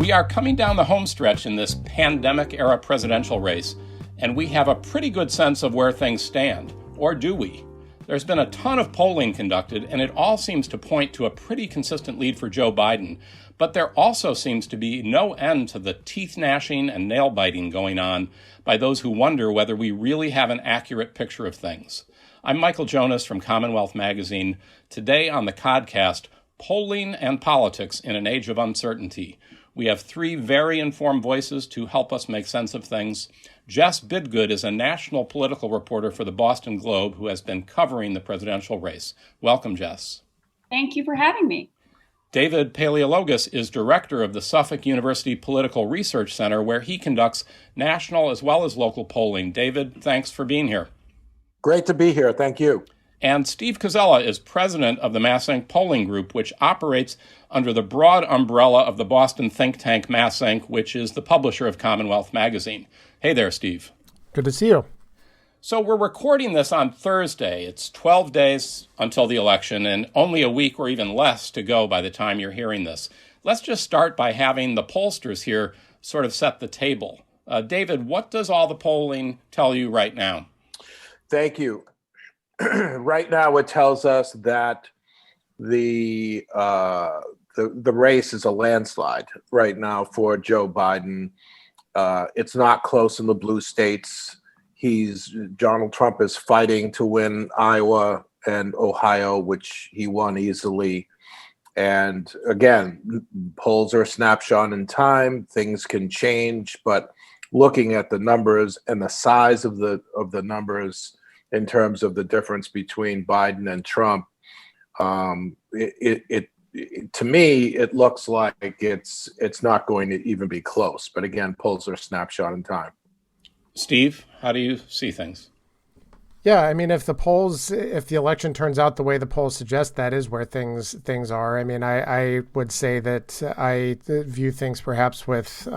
We are coming down the home stretch in this pandemic-era presidential race, and we have a pretty good sense of where things stand. Or do we? There's been a ton of polling conducted, and it all seems to point to a pretty consistent lead for Joe Biden. But there also seems to be no end to the teeth-gnashing and nail-biting going on by those who wonder whether we really have an accurate picture of things. I'm Michael Jonas from CommonWealth Magazine. Today on the podcast, Polling and Politics in an Age of Uncertainty. We have three very informed voices to help us make sense of things. Jess Bidgood is a national political reporter for the Boston Globe who has been covering the presidential race. Welcome, Jess. Thank you for having me. David Paleologos is director of the Suffolk University Political Research Center, where he conducts national as well as local polling. David, thanks for being here. Great to be here. Thank you. And Steve Koczela is president of the MassInc Polling Group, which operates under the broad umbrella of the Boston think tank MassInc, which is the publisher of CommonWealth Magazine. Hey there, Steve. Good to see you. So we're recording this on Thursday. It's 12 days until the election and only a week or even less to go by the time you're hearing this. Let's just start by having the pollsters here sort of set the table. David, what does all the polling tell you right now? Thank you. Right now, it tells us that the race is a landslide right now for Joe Biden. It's not close in the blue states. Donald Trump is fighting to win Iowa and Ohio, which he won easily. And again, polls are a snapshot in time. Things can change, but looking at the numbers and the size of the numbers in terms of the difference between Biden and Trump, to me, it looks like it's not going to even be close. But again, polls are a snapshot in time. Steve, how do you see things? Yeah, I mean, if the election turns out the way the polls suggest, that is where things are. I mean, I would say that I view things perhaps with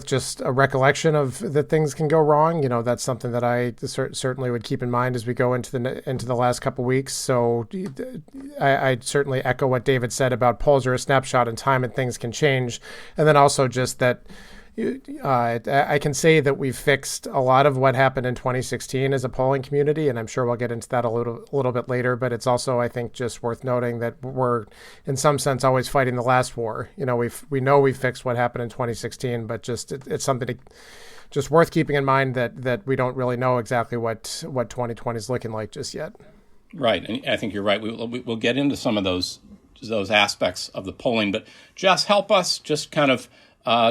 just a recollection of that things can go wrong. You know, that's something that I certainly would keep in mind as we go into the last couple of weeks. So I certainly echo what David said about polls are a snapshot in time and things can change. And then also just that I can say that we've fixed a lot of what happened in 2016 as a polling community, and I'm sure we'll get into that a little bit later. But it's also, I think, just worth noting that we're, in some sense, always fighting the last war. You know, we know we fixed what happened in 2016, but just it's something just worth keeping in mind that we don't really know exactly what 2020 is looking like just yet. Right, and I think you're right. We'll get into some of those aspects of the polling, but Jess, help us just kind of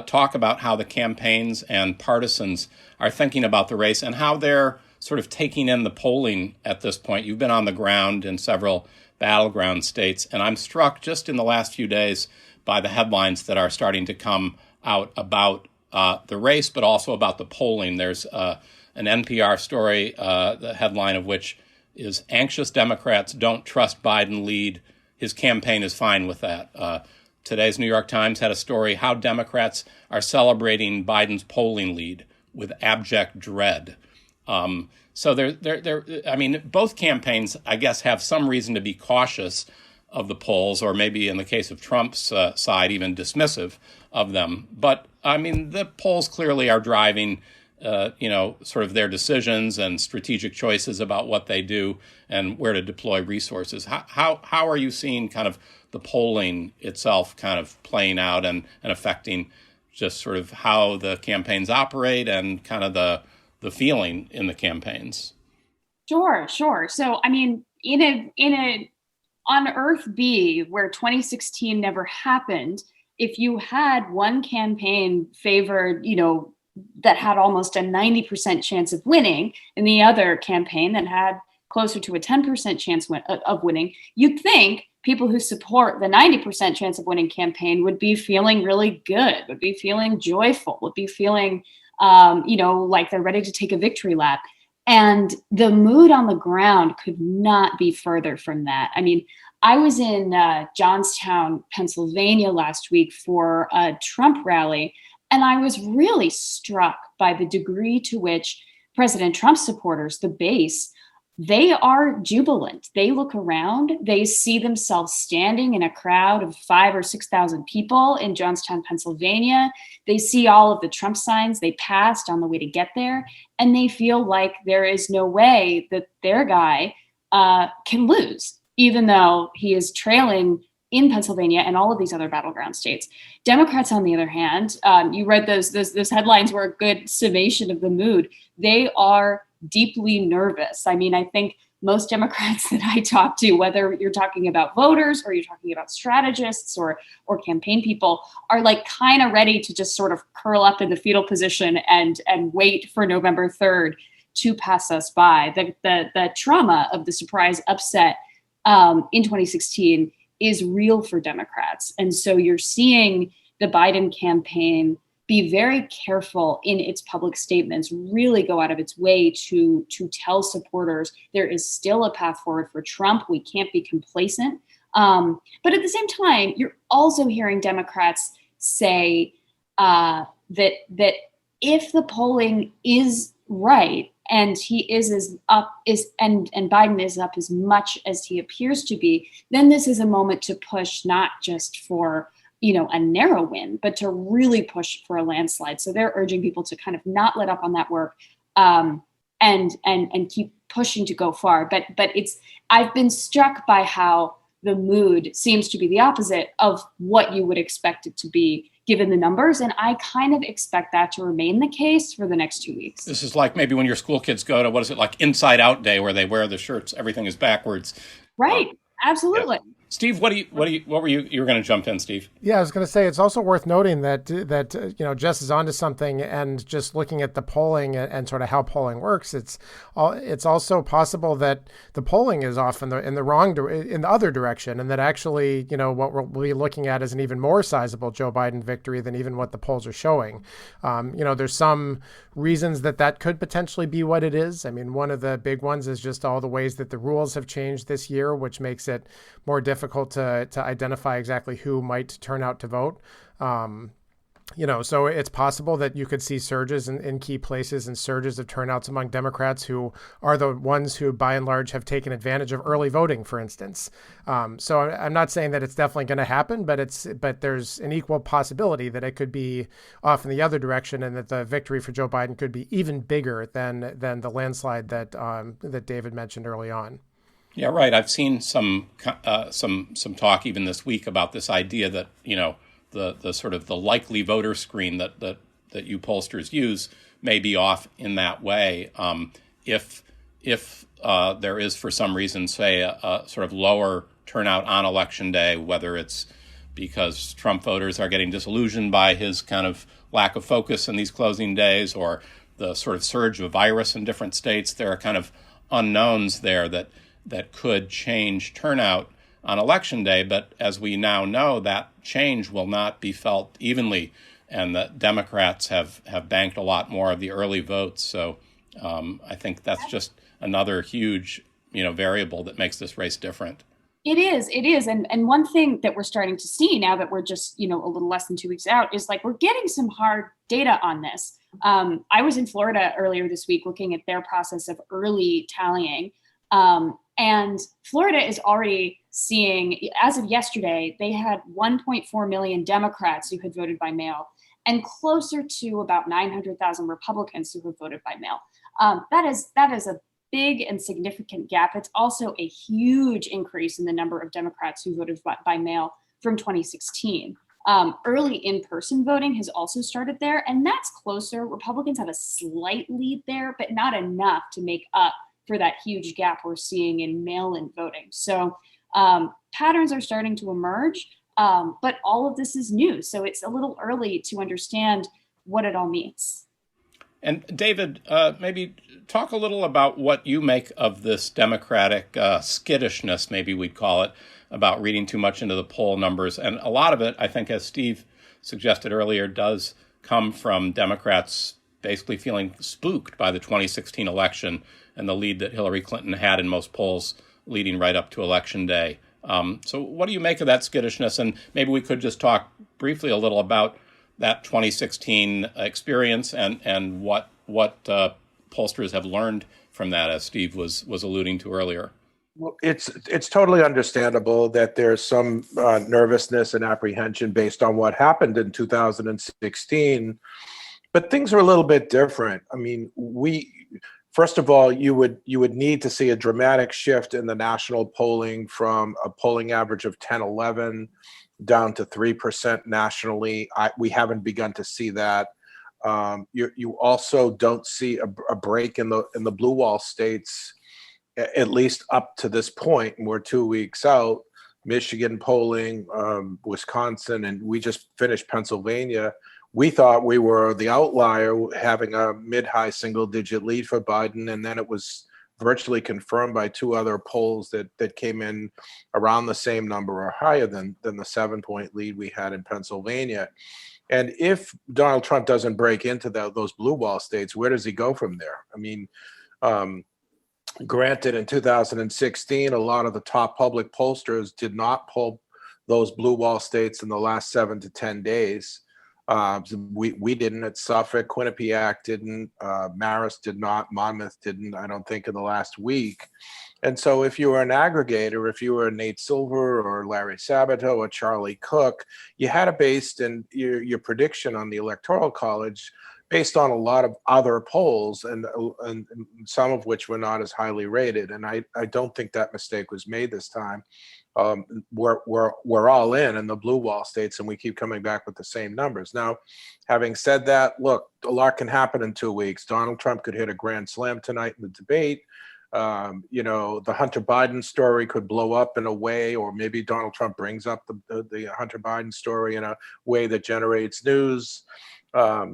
talk about how the campaigns and partisans are thinking about the race and how they're sort of taking in the polling at this point. You've been on the ground in several battleground states, and I'm struck just in the last few days by the headlines that are starting to come out about the race, but also about the polling. There's an NPR story, the headline of which is "Anxious Democrats Don't Trust Biden Lead. His campaign is fine with that." Today's New York Times had a story, how Democrats are celebrating Biden's polling lead with abject dread. So I mean, both campaigns, I guess, have some reason to be cautious of the polls, or maybe in the case of Trump's side, even dismissive of them. But I mean, the polls clearly are driving, sort of their decisions and strategic choices about what they do and where to deploy resources. How are you seeing kind of the polling itself kind of playing out and affecting just sort of how the campaigns operate and kind of the feeling in the campaigns? Sure. So, I mean, on Earth B, where 2016 never happened, if you had one campaign favored, that had almost a 90% chance of winning, and the other campaign that had closer to a 10% chance of winning, you'd think people who support the 90% chance of winning campaign would be feeling really good, would be feeling joyful, would be feeling, like they're ready to take a victory lap. And the mood on the ground could not be further from that. I mean, I was in Johnstown, Pennsylvania last week for a Trump rally, and I was really struck by the degree to which President Trump supporters, the base, they are jubilant. They look around, they see themselves standing in a crowd of 5,000 or 6,000 people in Johnstown, Pennsylvania. They see all of the Trump signs they passed on the way to get there, and they feel like there is no way that their guy can lose, even though he is trailing in Pennsylvania and all of these other battleground states. Democrats, on the other hand, you read those headlines were a good summation of the mood. They are deeply nervous. I mean, I think most Democrats that I talk to, whether you're talking about voters or you're talking about strategists or campaign people, are like kind of ready to just sort of curl up in the fetal position and wait for November 3rd to pass us by. The trauma of the surprise upset in 2016 is real for Democrats. And so you're seeing the Biden campaign be very careful in its public statements, really go out of its way to tell supporters there is still a path forward for Trump. We can't be complacent. But at the same time, you're also hearing Democrats say that if the polling is right and he is and Biden is up as much as he appears to be, then this is a moment to push not just for a narrow win, but to really push for a landslide. So they're urging people to kind of not let up on that work and keep pushing to go far. But I've been struck by how the mood seems to be the opposite of what you would expect it to be given the numbers. And I kind of expect that to remain the case for the next 2 weeks. This is like maybe when your school kids go to, what is it, like Inside Out Day, where they wear the shirts, everything is backwards. Right. Absolutely. Yeah. Steve, what were you going to jump in, Steve? Yeah, I was going to say it's also worth noting that Jess is onto something, and just looking at the polling and sort of how polling works, it's also possible that the polling is off in the other direction, and that actually what we'll be looking at is an even more sizable Joe Biden victory than even what the polls are showing. There's some reasons that could potentially be what it is. I mean, one of the big ones is just all the ways that the rules have changed this year, which makes it more difficult to identify exactly who might turn out to vote. So it's possible that you could see surges in key places and surges of turnouts among Democrats who are the ones who, by and large, have taken advantage of early voting, for instance. So I'm not saying that it's definitely going to happen, but there's an equal possibility that it could be off in the other direction, and that the victory for Joe Biden could be even bigger than the landslide that David mentioned early on. Yeah, right. I've seen some talk even this week about this idea that the sort of the likely voter screen that you pollsters use may be off in that way. If there is, for some reason, say a sort of lower turnout on Election Day, whether it's because Trump voters are getting disillusioned by his kind of lack of focus in these closing days, or the sort of surge of virus in different states, there are kind of unknowns there that could change turnout on Election Day. But as we now know, that change will not be felt evenly, and the Democrats have banked a lot more of the early votes. So I think that's just another huge variable that makes this race different. It is. And one thing that we're starting to see now that we're just, a little less than 2 weeks out is like we're getting some hard data on this. I was in Florida earlier this week looking at their process of early tallying. And Florida is already seeing, as of yesterday, they had 1.4 million Democrats who had voted by mail, and closer to about 900,000 Republicans who have voted by mail. That is a big and significant gap. It's also a huge increase in the number of Democrats who voted by mail from 2016. Early in-person voting has also started there, and that's closer. Republicans have a slight lead there, but not enough to make up for that huge gap we're seeing in mail-in voting. So patterns are starting to emerge, but all of this is new. So it's a little early to understand what it all means. And David, maybe talk a little about what you make of this Democratic skittishness, maybe we'd call it, about reading too much into the poll numbers. And a lot of it, I think, as Steve suggested earlier, does come from Democrats basically feeling spooked by the 2016 election and the lead that Hillary Clinton had in most polls leading right up to Election Day. So what do you make of that skittishness? And maybe we could just talk briefly a little about that 2016 experience and what pollsters have learned from that, as Steve was alluding to earlier? Well, it's totally understandable that there's some nervousness and apprehension based on what happened in 2016, but things are a little bit different. I mean, first of all, you would need to see a dramatic shift in the national polling from a polling average of 10, 11 down to 3% nationally. We haven't begun to see that. You also don't see a break in the blue wall states, at least up to this point. And we're 2 weeks out. Michigan polling, Wisconsin, and we just finished Pennsylvania. We thought we were the outlier, having a mid-high single-digit lead for Biden, and then it was virtually confirmed by two other polls that came in around the same number or higher than the 7-point lead we had in Pennsylvania. And if Donald Trump doesn't break into those blue wall states, where does he go from there? I mean, granted, in 2016, a lot of the top public pollsters did not poll those blue wall states in the last 7 to 10 days. We didn't at Suffolk, Quinnipiac didn't, Marist did not, Monmouth didn't, I don't think, in the last week. And so if you were an aggregator, if you were Nate Silver or Larry Sabato or Charlie Cook, you had to base your prediction on the Electoral College based on a lot of other polls, and some of which were not as highly rated. And I don't think that mistake was made this time. We're all in the blue wall states, and we keep coming back with the same numbers. Now, having said that, look, a lot can happen in 2 weeks. Donald Trump could hit a grand slam tonight in the debate. The Hunter Biden story could blow up in a way, or maybe Donald Trump brings up the Hunter Biden story in a way that generates news. A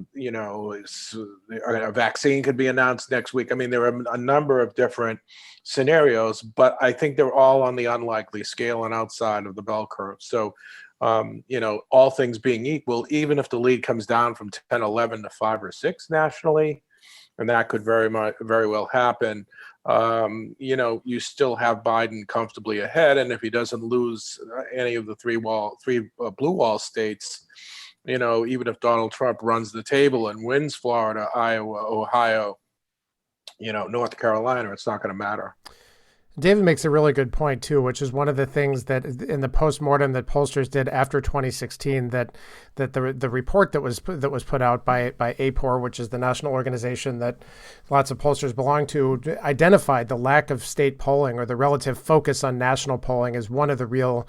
vaccine could be announced next week. I mean, there are a number of different scenarios, but I think they're all on the unlikely scale and outside of the bell curve. So, all things being equal, even if the lead comes down from 10, 11 to 5 or 6 nationally, and that could very well happen, you still have Biden comfortably ahead. And if he doesn't lose any of the three blue wall states, even if Donald Trump runs the table and wins Florida, Iowa, Ohio, North Carolina, it's not going to matter. David makes a really good point too, which is one of the things that in the postmortem that pollsters did after 2016, that the report that was put out by APOR, which is the national organization that lots of pollsters belong to, identified the lack of state polling, or the relative focus on national polling, as one of the real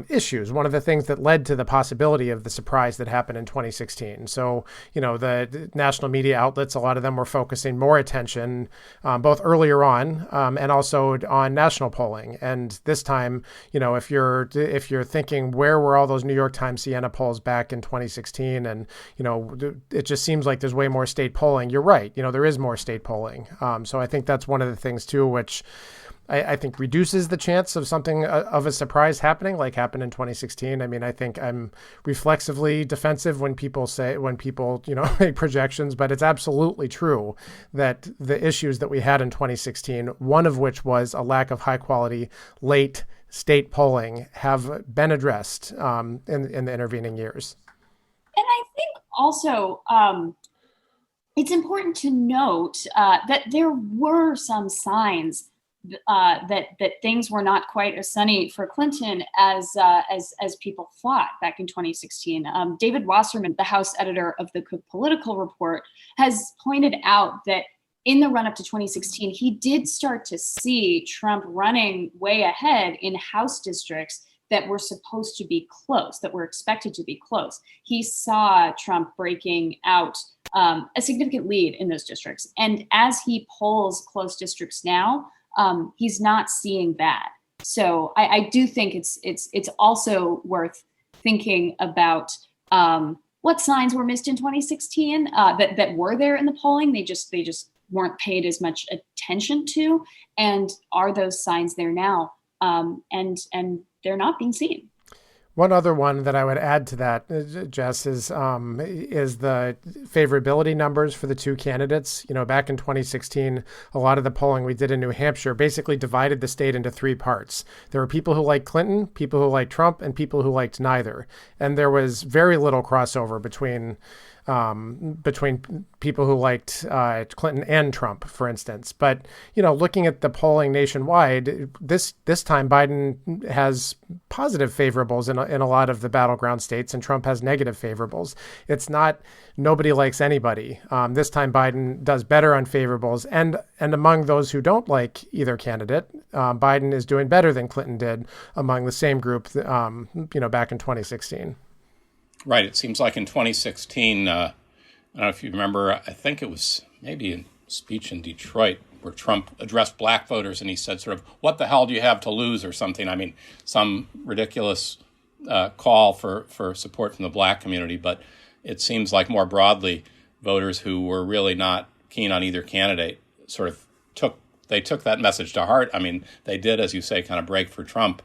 issues, one of the things that led to the possibility of the surprise that happened in 2016. So, the national media outlets, a lot of them were focusing more attention both earlier on and also on national polling. And this time, if you're thinking, where were all those New York Times, Siena polls back in 2016? And, it just seems like there's way more state polling. You're right. There is more state polling. So I think that's one of the things too, which I think reduces the chance of something of a surprise happening like happened in 2016. I mean, I think I'm reflexively defensive when people make projections, but it's absolutely true that the issues that we had in 2016, one of which was a lack of high quality late state polling, have been addressed in the intervening years. And I think also it's important to note that there were some signs that things were not quite as sunny for Clinton as people thought back in 2016. David Wasserman, the House editor of the Cook Political Report, has pointed out that in the run-up to 2016, he did start to see Trump running way ahead in House districts that were supposed to be close, that were expected to be close. He saw Trump breaking out a significant lead in those districts. And as he polls close districts now, he's not seeing that. So I do think it's also worth thinking about what signs were missed in 2016 that were there in the polling. They just weren't paid as much attention to, and are those signs there now? And they're not being seen. One other one that I would add to that, Jess, is the favorability numbers for the two candidates. Back in 2016, a lot of the polling we did in New Hampshire basically divided the state into 3 parts. There were people who liked Clinton, people who liked Trump, and people who liked neither. And there was very little crossover between between people who liked Clinton and Trump, for instance. But looking at the polling nationwide, this time Biden has positive favorables in a lot of the battleground states, and Trump has negative favorables. It's not nobody likes anybody. This time Biden does better on favorables, and among those who don't like either candidate, Biden is doing better than Clinton did among the same group, back in 2016. Right. It seems like in 2016, I don't know if you remember, I think it was maybe a speech in Detroit where Trump addressed black voters and he said sort of, what the hell do you have to lose or something? I mean, some ridiculous call for support from the black community. But it seems like more broadly, voters who were really not keen on either candidate sort of took that message to heart. I mean, they did, as you say, kind of break for Trump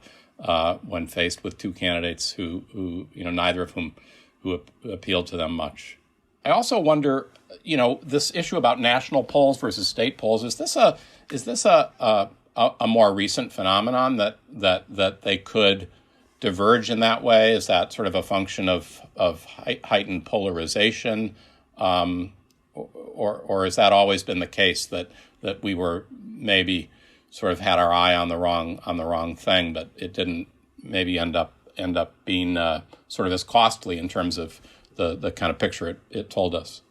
when faced with two candidates who neither of whom who appealed to them much. I also wonder, this issue about national polls versus state polls, is this a more recent phenomenon that they could diverge in that way? Is that sort of a function of heightened polarization, or has that always been the case that we were maybe sort of had our eye on the wrong thing, but it didn't maybe end up being sort of as costly in terms of the kind of picture it told us?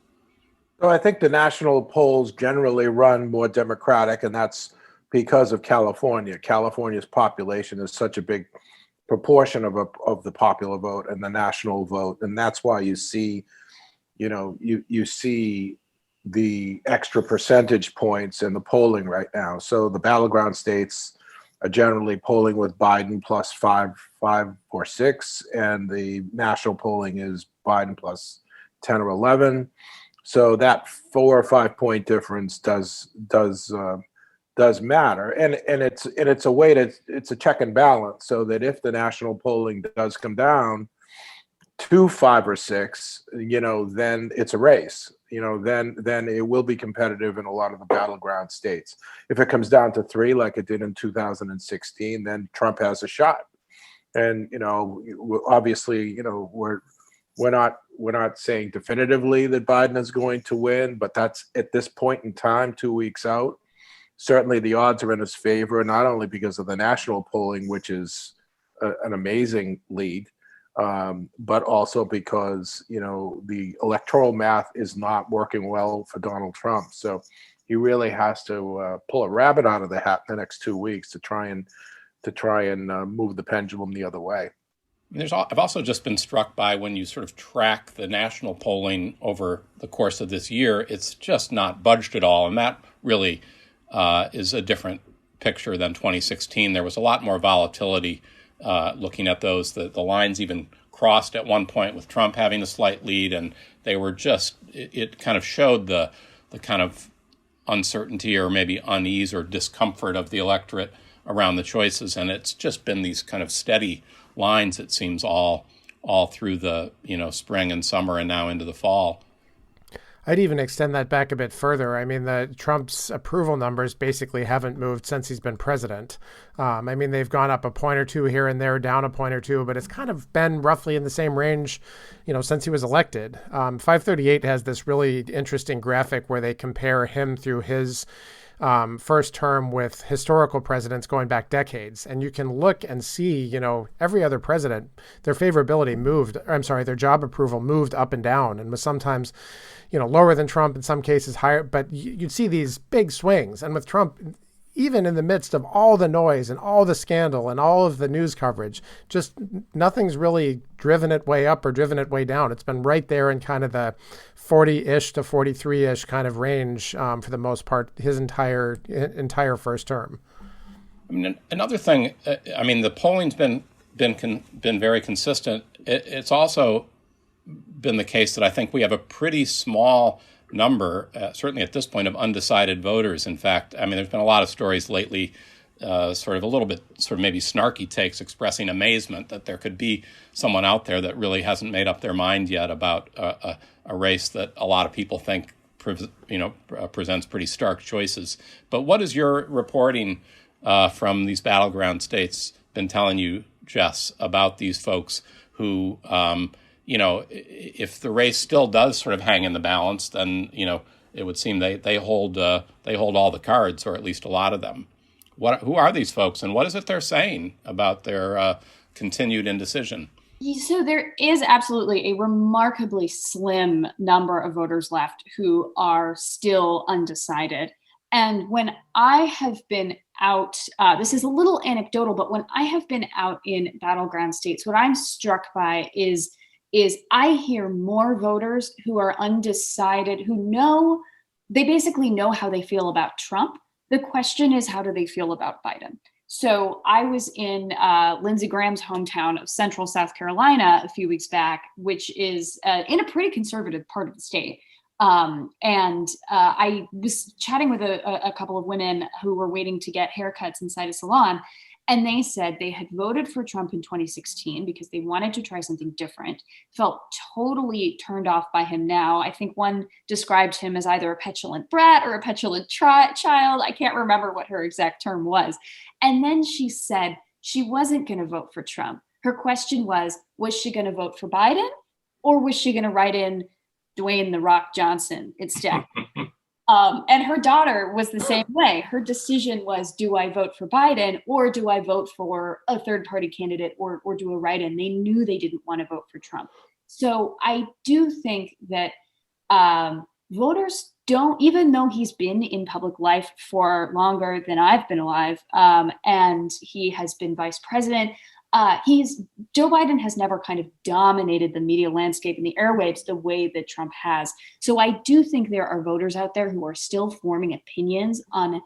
So I think the national polls generally run more Democratic, and that's because of California. California's population is such a big proportion of the popular vote and the national vote, and that's why you see, you see the extra percentage points in the polling right now. So the battleground states are generally polling with Biden plus five or six, and the national polling is Biden plus 10 or 11. So that 4 or 5 point difference does matter, and it's a way it's a check and balance, so that if the national polling does come down to 5 or 6, then it's a race. Then it will be competitive in a lot of the battleground states. If it comes down to 3, like it did in 2016, then Trump has a shot. And obviously, we're not saying definitively that Biden is going to win, but that's at this point in time, 2 weeks out. Certainly, the odds are in his favor, not only because of the national polling, which is an amazing lead, but also because the electoral math is not working well for Donald Trump. So he really has to pull a rabbit out of the hat in the next 2 weeks to try and move the pendulum the other way. I've also just been struck by, when you sort of track the national polling over the course of this year, it's just not budged at all, and that really is a different picture than 2016. There was a lot more volatility. Looking at those, the lines even crossed at one point with Trump having a slight lead, and they were just, it kind of showed the kind of uncertainty or maybe unease or discomfort of the electorate around the choices. And it's just been these kind of steady lines, it seems, all through the spring and summer and now into the fall. I'd even extend that back a bit further. I mean, Trump's approval numbers basically haven't moved since he's been president. I mean, they've gone up a point or two here and there, down a point or two, but it's kind of been roughly in the same range, since he was elected. 538 has this really interesting graphic where they compare him through his first term with historical presidents going back decades. And you can look and see, every other president, their their job approval moved up and down, and was sometimes, lower than Trump, in some cases higher, but you'd see these big swings. And with Trump, even in the midst of all the noise and all the scandal and all of the news coverage, just nothing's really driven it way up or driven it way down. It's been right there in kind of the 40-ish to 43-ish kind of range for the most part, his entire first term. I mean, another thing, the polling's been very consistent. It's also been the case that I think we have a pretty small number, certainly at this point, of undecided voters. In fact, there's been a lot of stories lately, sort of a little bit, sort of maybe snarky takes, expressing amazement that there could be someone out there that really hasn't made up their mind yet about a race that a lot of people think presents pretty stark choices. But what is your reporting from these battleground states been telling you, Jess, about these folks who if the race still does sort of hang in the balance, then it would seem they hold all the cards, or at least a lot of them. Who are these folks, and what is it they're saying about their continued indecision? So there is absolutely a remarkably slim number of voters left who are still undecided. And when I have been out, this is a little anecdotal, but when I have been out in battleground states, what I'm struck by is I hear more voters who are undecided, they basically know how they feel about Trump. The question is, how do they feel about Biden? So I was in Lindsey Graham's hometown of Central South Carolina a few weeks back, which is in a pretty conservative part of the state. And I was chatting with a couple of women who were waiting to get haircuts inside a salon. And they said they had voted for Trump in 2016 because they wanted to try something different, felt totally turned off by him now. I think one described him as either a petulant brat or a petulant child. I can't remember what her exact term was. And then she said she wasn't going to vote for Trump. Her question was she going to vote for Biden, or was she going to write in Dwayne "The Rock" Johnson instead? And her daughter was the same way. Her decision was, do I vote for Biden, or do I vote for a third party candidate, or do a write-in? They knew they didn't want to vote for Trump. So I do think that voters don't, even though he's been in public life for longer than I've been alive, and he has been vice president, Joe Biden has never kind of dominated the media landscape and the airwaves the way that Trump has. So I do think there are voters out there who are still forming opinions on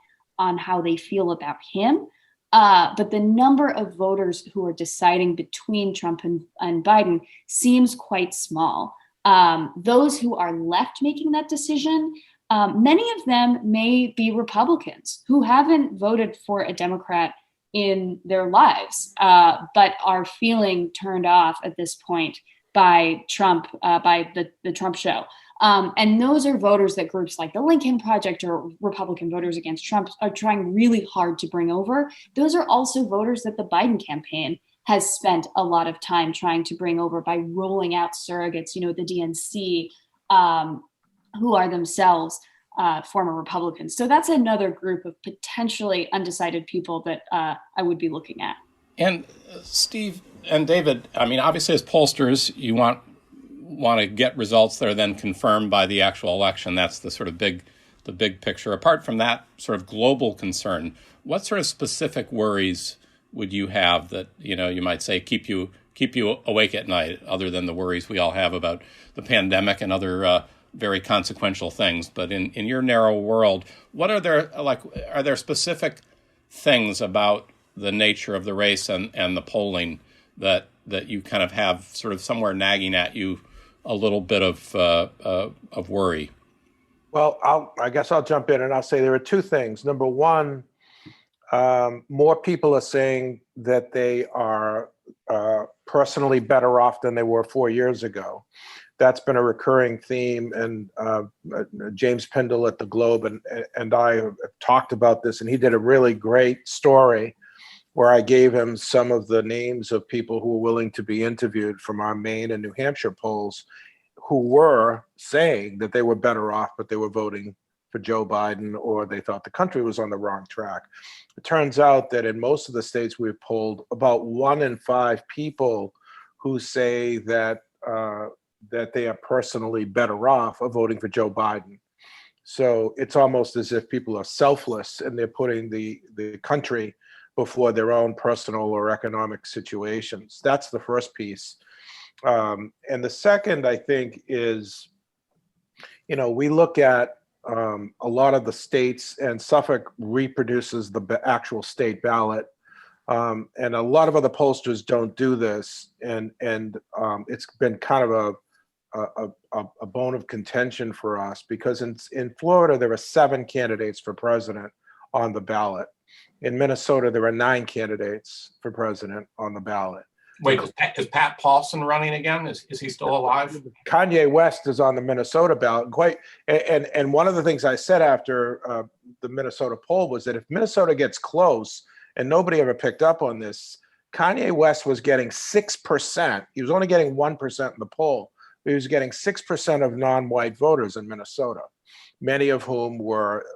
how they feel about him. But the number of voters who are deciding between Trump and Biden seems quite small. Those who are left making that decision, many of them may be Republicans who haven't voted for a Democrat in their lives, but are feeling turned off at this point by Trump, by the Trump show. And those are voters that groups like the Lincoln Project or Republican Voters Against Trump are trying really hard to bring over. Those are also voters that the Biden campaign has spent a lot of time trying to bring over by rolling out surrogates, the DNC, who are themselves former Republicans. So that's another group of potentially undecided people that I would be looking at. And Steve and David, I mean, obviously as pollsters, you want to get results that are then confirmed by the actual election. That's the sort of the big picture. Apart from that sort of global concern, what sort of specific worries would you have that, you might say keep you awake at night, other than the worries we all have about the pandemic and other very consequential things? But in your narrow world, are there specific things about the nature of the race and the polling that you kind of have sort of somewhere nagging at you a little bit of worry? Well, I guess I'll jump in and I'll say there are two things. Number one, more people are saying that they are personally better off than they were 4 years ago. That's been a recurring theme, and James Pendle at the Globe and I have talked about this, and he did a really great story where I gave him some of the names of people who were willing to be interviewed from our Maine and New Hampshire polls who were saying that they were better off, but they were voting for Joe Biden, or they thought the country was on the wrong track. It turns out that in most of the states we've polled, about 1 in 5 people who say that they are personally better off of voting for Joe Biden. So it's almost as if people are selfless and they're putting the country before their own personal or economic situations. That's the first piece. And the second, I think, is, we look at a lot of the states, and Suffolk reproduces the actual state ballot. And a lot of other pollsters don't do this. And it's been kind of a bone of contention for us, because in Florida, there are 7 candidates for president on the ballot. In Minnesota, there are 9 candidates for president on the ballot. Wait, is Pat Paulson running again? Is he still alive? Kanye West is on the Minnesota ballot. And one of the things I said after the Minnesota poll was that if Minnesota gets close, and nobody ever picked up on this, Kanye West was getting 6%. He was only getting 1% in the poll. But he was getting 6% of non-white voters in Minnesota, many of whom were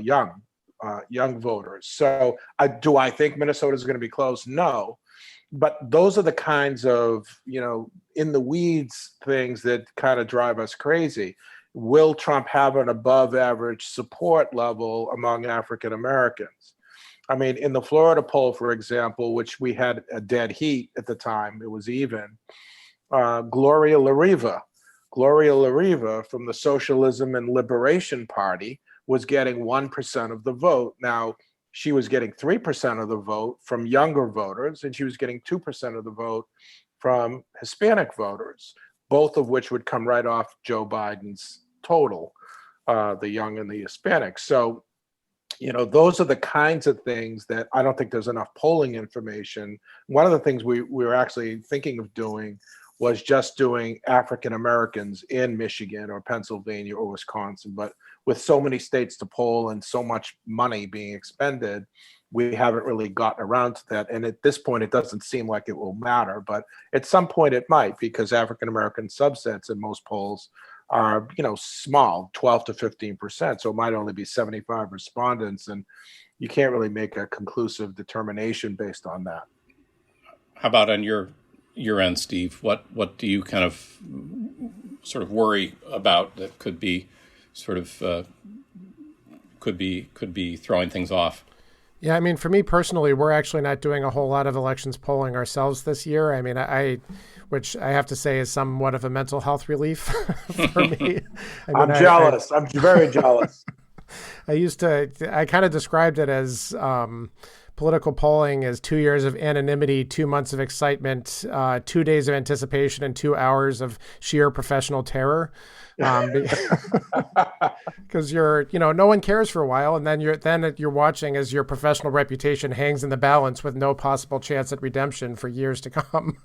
young voters. So do I think Minnesota is going to be close? No. But those are the kinds of, in the weeds things that kind of drive us crazy. Will Trump have an above average support level among African Americans? I mean, in the Florida poll, for example, which we had a dead heat at the time, it was even, Gloria La Riva from the Socialism and Liberation Party was getting 1% of the vote. Now, she was getting 3% of the vote from younger voters, and she was getting 2% of the vote from Hispanic voters, both of which would come right off Joe Biden's total, the young and the Hispanic. So, those are the kinds of things that I don't think there's enough polling information. One of the things we were actually thinking of doing was just doing African Americans in Michigan or Pennsylvania or Wisconsin. But with so many states to poll and so much money being expended, we haven't really gotten around to that. And at this point, it doesn't seem like it will matter. But at some point it might, because African American subsets in most polls are, small, 12 to 15%. So it might only be 75 respondents. And you can't really make a conclusive determination based on that. How about on your end, Steve? What do you kind of sort of worry about that could be sort of could be throwing things off? Yeah, I mean, for me personally, we're actually not doing a whole lot of elections polling ourselves this year. I mean, which I have to say is somewhat of a mental health relief for me. I'm jealous. I'm very jealous. I kind of described it as political polling as 2 years of anonymity, 2 months of excitement, 2 days of anticipation, and 2 hours of sheer professional terror. Because no one cares for a while, and then you're watching as your professional reputation hangs in the balance with no possible chance at redemption for years to come.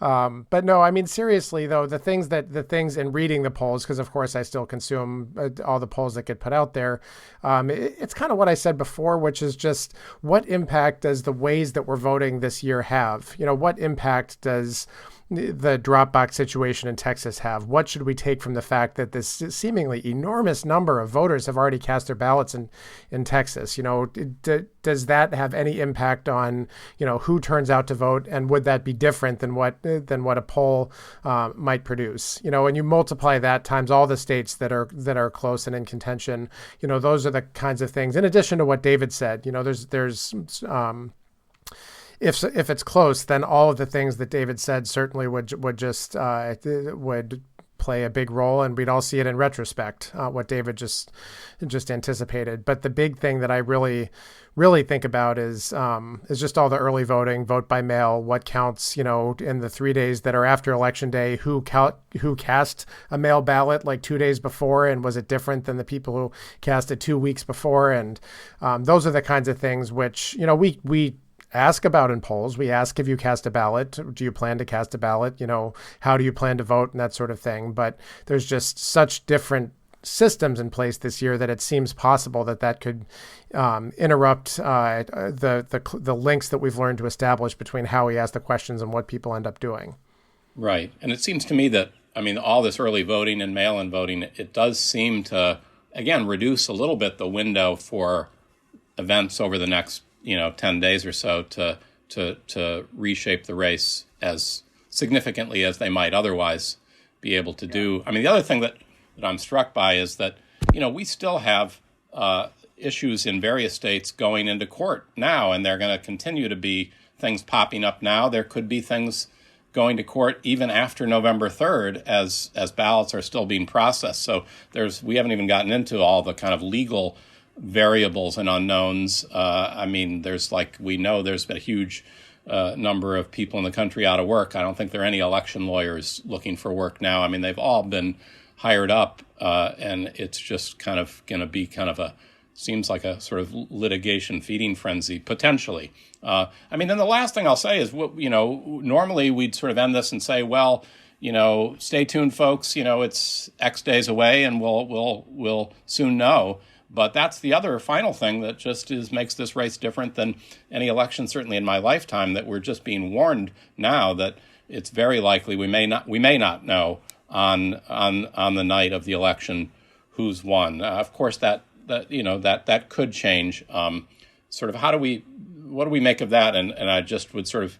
But no, I mean, seriously though, the things in reading the polls, because of course I still consume all the polls that get put out there. It's kind of what I said before, which is just what impact does the ways that we're voting this year have? What impact does the drop box situation in Texas have? What should we take from the fact that this seemingly enormous number of voters have already cast their ballots in Texas? Does that have any impact on, who turns out to vote? And would that be different than what a poll might produce? And you multiply that times all the states that are close and in contention. Those are the kinds of things. In addition to what David said, there's if it's close, then all of the things that David said certainly would play a big role, and we'd all see it in retrospect, what David just anticipated. But the big thing that I really think about is just all the early voting, vote by mail, what counts, in the 3 days that are after Election Day, who cast a mail ballot like 2 days before, and was it different than the people who cast it 2 weeks before? And those are the kinds of things which, we ask about in polls. We ask if you cast a ballot. Do you plan to cast a ballot? How do you plan to vote and that sort of thing. But there's just such different systems in place this year that it seems possible that could interrupt the links that we've learned to establish between how we ask the questions and what people end up doing. Right. And it seems to me that, all this early voting and mail-in voting, it does seem to, again, reduce a little bit the window for events over the next 10 days or so to reshape the race as significantly as they might otherwise be able to do. The other thing that I'm struck by is that, we still have issues in various states going into court now, and there are going to continue to be things popping up now. There could be things going to court even after November 3rd as ballots are still being processed. So we haven't even gotten into all the kind of legal variables and unknowns. We know there's been a huge number of people in the country out of work. I don't think there are any election lawyers looking for work now. They've all been hired up, and it's just kind of going to be seems like a sort of litigation feeding frenzy, potentially. Then the last thing I'll say is, normally we'd sort of end this and say, well, stay tuned, folks. It's X days away, and we'll soon know. But that's the other final thing that just makes this race different than any election, certainly in my lifetime, that we're just being warned now that it's very likely we may not know on the night of the election who's won. Of course, that could change. Sort of what do we make of that? And I just would sort of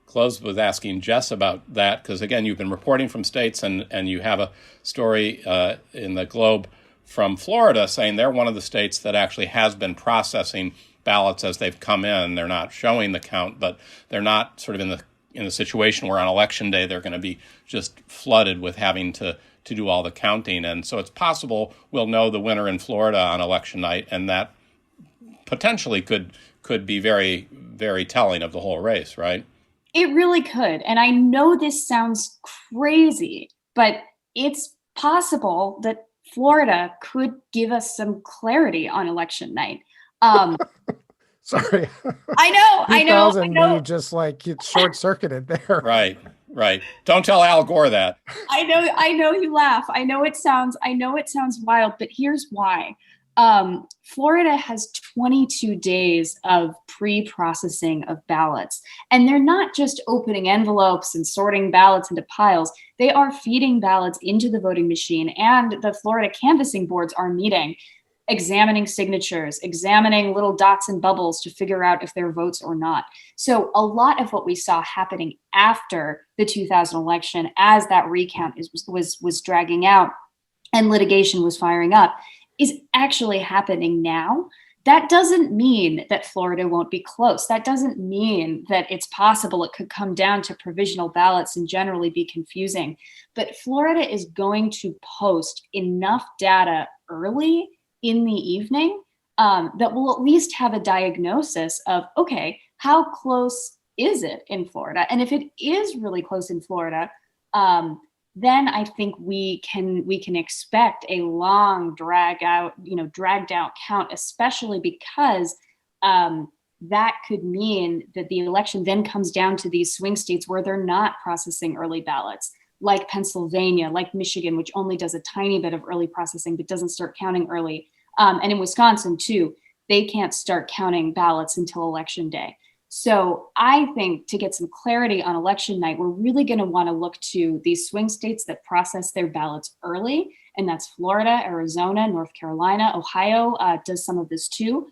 close with asking Jess about that, because again, you've been reporting from states, and you have a story in the Globe from Florida saying they're one of the states that actually has been processing ballots as they've come in. They're not showing the count, but they're not sort of in the situation where on election day they're going to be just flooded with having to do all the counting. And so it's possible we'll know the winner in Florida on election night, and that potentially could be very, very telling of the whole race, right? It really could. And I know this sounds crazy, but it's possible that Florida could give us some clarity on election night. Sorry. I know. Me just like it's short circuited there. Right. Don't tell Al Gore that. I know you laugh. I know it sounds wild, but here's why. Florida has 22 days of pre-processing of ballots, and they're not just opening envelopes and sorting ballots into piles. They are feeding ballots into the voting machine, and the Florida canvassing boards are meeting, examining signatures, examining little dots and bubbles to figure out if they're votes or not. So a lot of what we saw happening after the 2000 election, as that recount was dragging out and litigation was firing up, is actually happening now. That doesn't mean that Florida won't be close. That doesn't mean that it's possible it could come down to provisional ballots and generally be confusing. But Florida is going to post enough data early in the evening that we'll at least have a diagnosis of, okay, how close is it in Florida? And if it is really close in Florida, then I think we can expect a long dragged out count, especially because that could mean that the election then comes down to these swing states where they're not processing early ballots, like Pennsylvania, like Michigan, which only does a tiny bit of early processing but doesn't start counting early. And in Wisconsin, too, they can't start counting ballots until election day. So I think to get some clarity on election night, we're really going to want to look to these swing states that process their ballots early. And that's Florida, Arizona, North Carolina, Ohio does some of this too.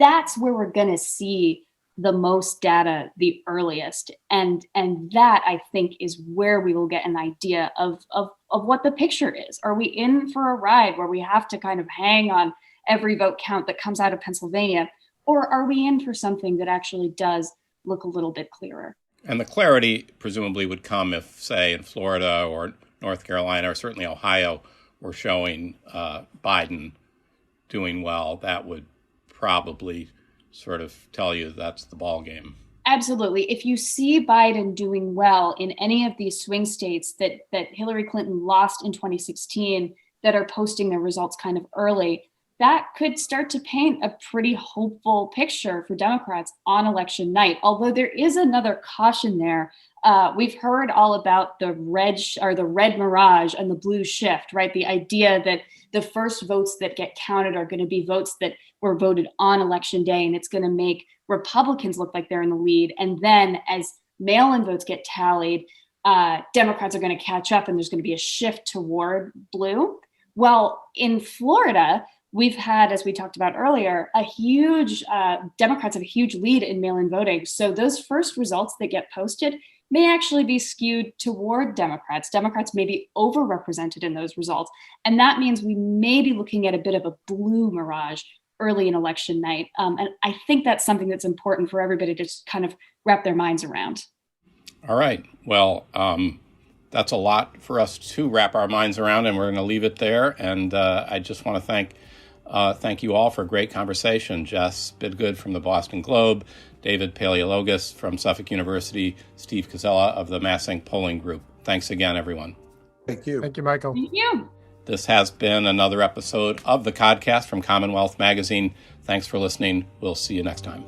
That's where we're going to see the most data the earliest. And that, I think, is where we will get an idea of what the picture is. Are we in for a ride where we have to kind of hang on every vote count that comes out of Pennsylvania? Or are we in for something that actually does look a little bit clearer? And the clarity presumably would come if, say, in Florida or North Carolina or certainly Ohio were showing Biden doing well. That would probably sort of tell you that's the ball game. Absolutely. If you see Biden doing well in any of these swing states that Hillary Clinton lost in 2016 that are posting their results kind of early, that could start to paint a pretty hopeful picture for Democrats on election night. Although there is another caution there. We've heard all about the red mirage and the blue shift, right? The idea that the first votes that get counted are going to be votes that were voted on election day, and it's going to make Republicans look like they're in the lead. And then as mail-in votes get tallied, Democrats are going to catch up and there's going to be a shift toward blue. Well, in Florida, we've had, as we talked about earlier, Democrats have a huge lead in mail-in voting. So those first results that get posted may actually be skewed toward Democrats. Democrats may be overrepresented in those results. And that means we may be looking at a bit of a blue mirage early in election night. And I think that's something that's important for everybody to just kind of wrap their minds around. All right. Well, that's a lot for us to wrap our minds around, and we're going to leave it there. And I just want to thank you all for a great conversation. Jess Bidgood from the Boston Globe, David Paleologos from Suffolk University, Steve Casella of the Massing Polling Group. Thanks again, everyone. Thank you. Thank you, Michael. Thank you. This has been another episode of the Codcast from Commonwealth Magazine. Thanks for listening. We'll see you next time.